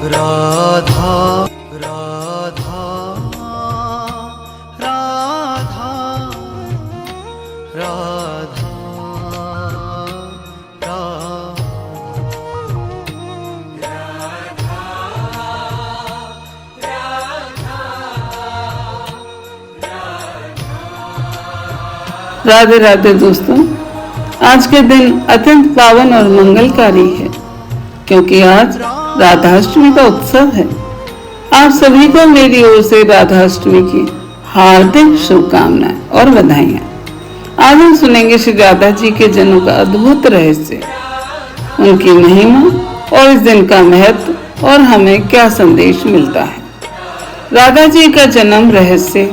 राधा राधा राधा राधा राधे राधे दोस्तों, आज के दिन अत्यंत पावन और मंगलकारी है क्योंकि आज राधाष्टमी का उत्सव है। आप सभी को मेरी ओर से राधाष्टमी की हार्दिक शुभकामनाएं और बधाइयां। आज हम सुनेंगे श्री राधा जी के जन्म का अद्भुत रहस्य, उनकी महिमा और इस दिन का महत्व और हमें क्या संदेश मिलता है। राधा जी का जन्म रहस्य।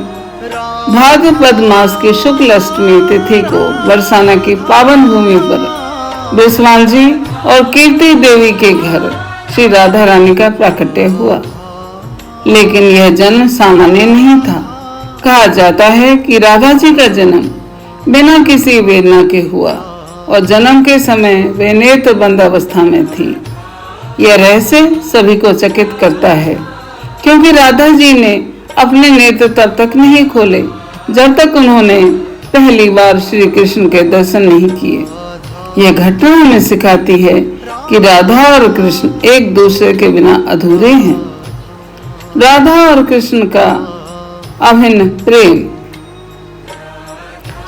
भाद्रपद मास की शुक्ल अष्टमी तिथि को बरसाना की पावन भूमि पर विश्वान जी और कीर्ति देवी के घर श्री राधा रानी का प्राकट्य हुआ। लेकिन यह जन्म सामान्य नहीं था। कहा जाता है कि राधा जी का जन्म बिना किसी वेदना के हुआ और जन्म के समय वे नेत्र बंद अवस्था में थी। यह रहस्य सभी को चकित करता है क्योंकि राधा जी ने अपने नेत्र तब तक नहीं खोले जब तक उन्होंने पहली बार श्री कृष्ण के दर्शन नहीं किए। यह घटना हमें सिखाती है कि राधा और कृष्ण एक दूसरे के बिना अधूरे हैं। राधा और कृष्ण का अभिन्न प्रेम।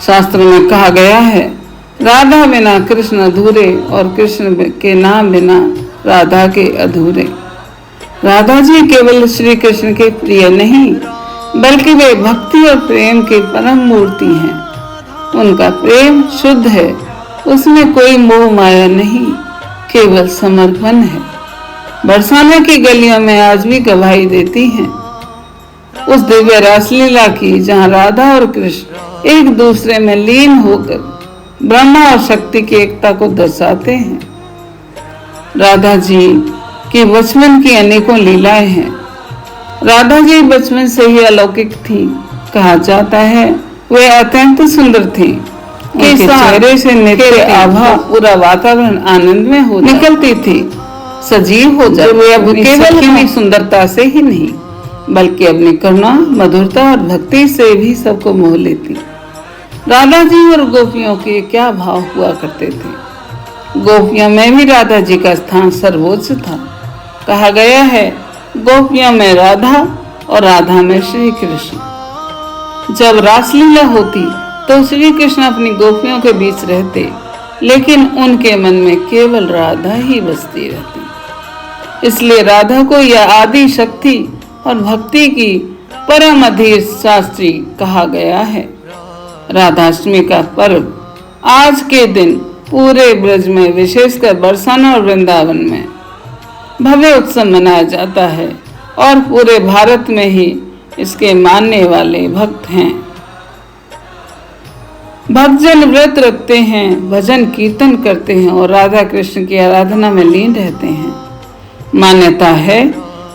शास्त्र में कहा गया है, राधा बिना कृष्ण अधूरे और कृष्ण के नाम बिना राधा के अधूरे। राधा जी केवल श्री कृष्ण के प्रिय नहीं बल्कि वे भक्ति और प्रेम के परम मूर्ति हैं। उनका प्रेम शुद्ध है, उसमें कोई मोह माया नहीं, केवल समर्पण है। बरसाना की गलियों में आज भी गवाही देती हैं उस दिव्य रासलीला की जहां राधा और कृष्ण एक दूसरे में लीन होकर ब्रह्मा और शक्ति की एकता को दर्शाते हैं। राधा जी कि बचपन की अनेकों लीलाएं हैं। राधा जी बचपन से ही अलौकिक थी। कहा जाता है वे अत्यंत सुंदर थी कि चेहरे से नित्य आभा पूरा वातावरण आनंद में हो निकलती थी, सजीव हो जाती। वे अब केवल अपनी सुंदरता से ही नहीं बल्कि अपनी करुणा, मधुरता और भक्ति से भी सबको मोह लेती। राधा जी और गोपियों के क्या भाव हुआ करते थे। गोपियों में भी राधा जी का स्थान सर्वोच्च था। कहा गया है, गोपियों में राधा और राधा में श्री कृष्ण। जब रासलीला होती तो श्री कृष्ण अपनी गोपियों के बीच रहते, लेकिन उनके मन में केवल राधा ही बसती रहती। इसलिए राधा को यह आदि शक्ति और भक्ति की परम अधीर शास्त्री कहा गया है। राधाष्टमी का पर्व आज के दिन पूरे ब्रज में, विशेषकर बरसाना और वृंदावन में भव्य उत्सव मनाया जाता है और पूरे भारत में ही इसके मानने वाले भक्त हैं। भक्तजन व्रत रखते हैं, भजन कीर्तन करते हैं और राधा कृष्ण की आराधना में लीन रहते हैं। मान्यता है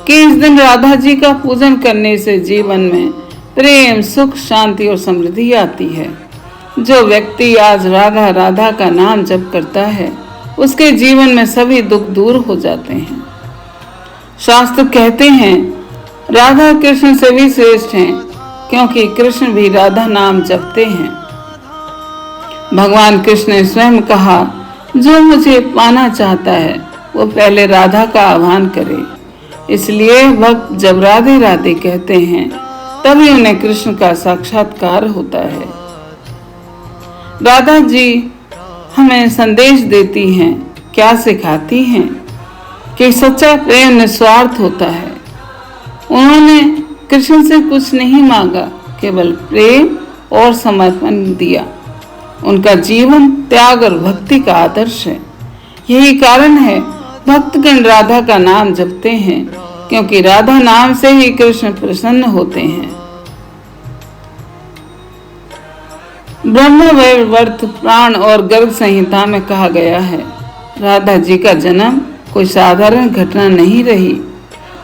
कि इस दिन राधा जी का पूजन करने से जीवन में प्रेम, सुख, शांति और समृद्धि आती है। जो व्यक्ति आज राधा राधा का नाम जप करता है उसके जीवन में सभी दुख दूर हो जाते हैं। शास्त्र कहते हैं राधा कृष्ण से भी श्रेष्ठ हैं क्योंकि कृष्ण भी राधा नाम जपते हैं। भगवान कृष्ण ने स्वयं कहा, जो मुझे पाना चाहता है वो पहले राधा का आह्वान करे। इसलिए भक्त जब राधे राधे कहते हैं तभी उन्हें कृष्ण का साक्षात्कार होता है। राधा जी हमें संदेश देती हैं, क्या सिखाती हैं कि सच्चा प्रेम निस्वार्थ होता है। उन्होंने कृष्ण से कुछ नहीं मांगा, केवल प्रेम और समर्पण दिया। उनका जीवन त्याग और भक्ति का आदर्श है। यही कारण है भक्तगण राधा का नाम जपते हैं क्योंकि राधा नाम से ही कृष्ण प्रसन्न होते हैं। ब्रह्मवैवर्त पुराण और गर्ग संहिता में कहा गया है, राधा जी का जन्म कोई साधारण घटना नहीं रही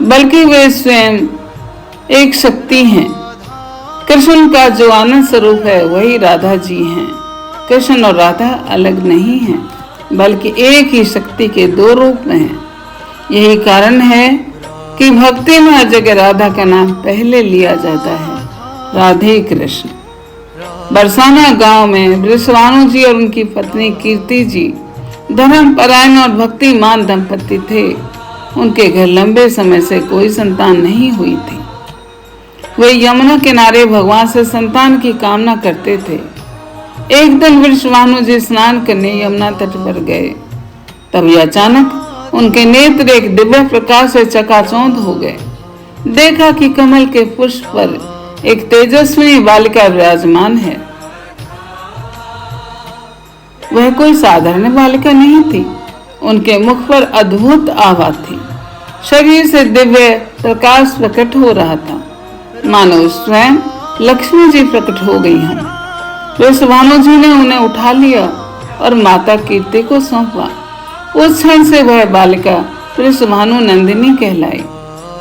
बल्कि वे स्वयं एक शक्ति हैं। कृष्ण का जो आनंद स्वरूप है वही राधा जी हैं। कृष्ण और राधा अलग नहीं हैं बल्कि एक ही शक्ति के दो रूप में हैं। यही कारण है कि भक्ति में हर जगह राधा का नाम पहले लिया जाता है। राधे कृष्ण। बरसाना गांव में वृषभानु जी और उनकी पत्नी कीर्ति जी धर्म परायण और भक्तिमान दंपति थे। उनके घर लंबे समय से कोई संतान नहीं हुई थी। वे यमुना किनारे भगवान से संतान की कामना करते थे। एक दिन वृषभानु जी स्नान करने यमुना तट पर गए। तभी अचानक उनके नेत्र एक दिव्य प्रकाश से चकाचौंध हो गए। देखा कि कमल के पुष्प पर एक तेजस्वी बालिका विराजमान है। वह कोई साधारण बालिका नहीं थी। उनके मुख पर अद्भुत आभा थी। शरीर से दिव्य प्रकाश प्रकट हो रहा था, मानो स्वयं लक्ष्मी जी प्रकट हो गई हैं। वृषभानु जी ने उन्हें उठा लिया और माता कीर्ति को सौंपा। उस क्षण से वह बालिका वृषभानु नंदिनी कहलाई।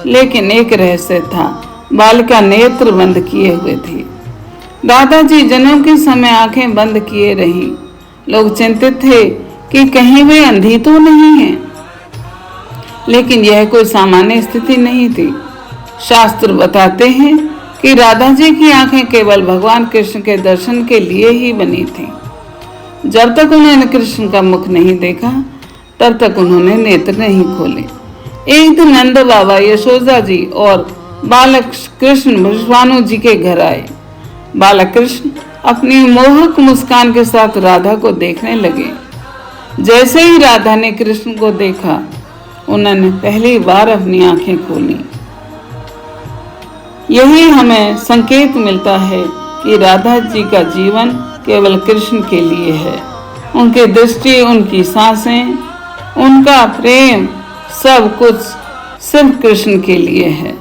लेकिन एक रहस्य था, बालिका नेत्र बंद किए हुए थी। दादाजी जन्म के समय आंखें बंद किए रही। लोग चिंतित थे कि कहीं वे अंधी तो नहीं है, लेकिन यह कोई सामान्य स्थिति नहीं थी। शास्त्र बताते हैं कि राधा जी की आंखें केवल भगवान कृष्ण के दर्शन के लिए ही बनी थी। जब तक उन्होंने कृष्ण का मुख नहीं देखा, तब तक उन्होंने नेत्र नहीं खोले। एक दिन नंद बाबा, यशोदा जी और बालक कृष्ण वृषभानु जी के घर आए। बालक कृष्ण अपनी मोहक मुस्कान के साथ राधा को देखने लगे। जैसे ही राधा ने कृष्ण को देखा, उन्होंने पहली बार अपनी आंखें खोली। यही हमें संकेत मिलता है कि राधा जी का जीवन केवल कृष्ण के लिए है। उनकी दृष्टि, उनकी सांसें, उनका प्रेम, सब कुछ सिर्फ कृष्ण के लिए है।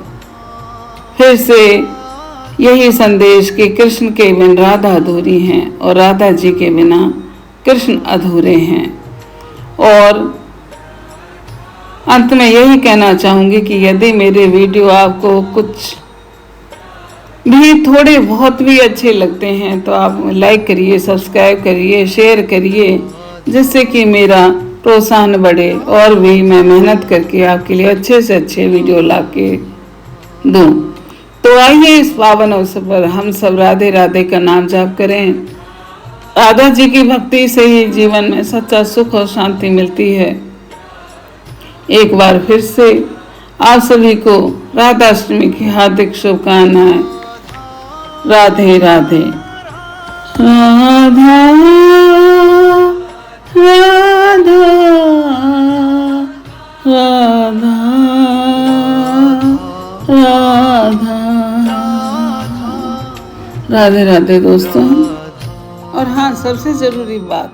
फिर से यही संदेश कि कृष्ण के बिन राधा अधूरी हैं और राधा जी के बिना कृष्ण अधूरे हैं। और अंत में यही कहना चाहूंगी कि यदि मेरे वीडियो आपको कुछ भी थोड़े बहुत भी अच्छे लगते हैं तो आप लाइक करिए, सब्सक्राइब करिए, शेयर करिए, जिससे कि मेरा प्रोत्साहन बढ़े और भी मैं मेहनत करके आपके लिए अच्छे से अच्छे वीडियो ला के दूँ। तो आइए इस पावन अवसर पर हम सब राधे राधे का नाम जाप करें। राधा जी की भक्ति से ही जीवन में सच्चा सुख और शांति मिलती है। एक बार फिर से आप सभी को राधाष्टमी की हार्दिक शुभकामनाएं। राधे राधे। राधा राधा राधा राधा। राधे राधे दोस्तों। और हाँ, सबसे जरूरी बात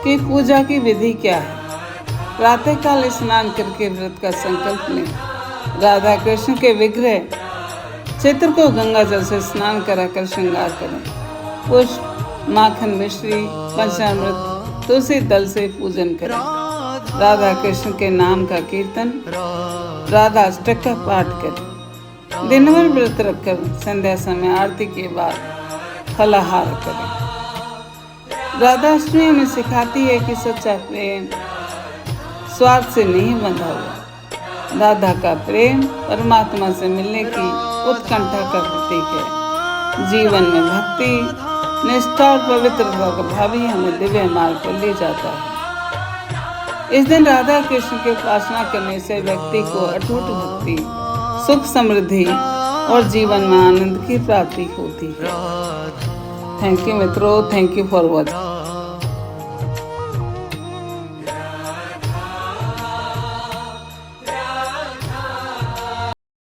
कि पूजा की विधि क्या है। प्रातःकाल स्नान करके व्रत का संकल्प लें। राधा कृष्ण के विग्रह चित्र को गंगा जल से स्नान कराकर श्रृंगार करें। पुष्प, माखन, मिश्री, पंचामृत, तुलसी दल से पूजन करें। राधा कृष्ण के नाम का कीर्तन, राधा अष्टक का पाठ करें। दिन भर व्रत रखकर संध्या समय आरती के बाद फलाहार करें। राधाष्टमी हमें सिखाती है कि सच्चा प्रेम स्वार्थ से नहीं बंधा हुआ। राधा का प्रेम परमात्मा से मिलने की उत्कंठा का प्रतीक है। जीवन में भक्ति, निष्ठा और पवित्रता का भाव ही हमें दिव्य मार्ग पर ले जाता है। इस दिन राधा कृष्ण की उपासना करने से व्यक्ति को अटूट भक्ति, सुख, समृद्धि और जीवन में आनंद की प्राप्ति होती है। थैंक यू मित्रों, थैंक यू फॉर वॉचिंग।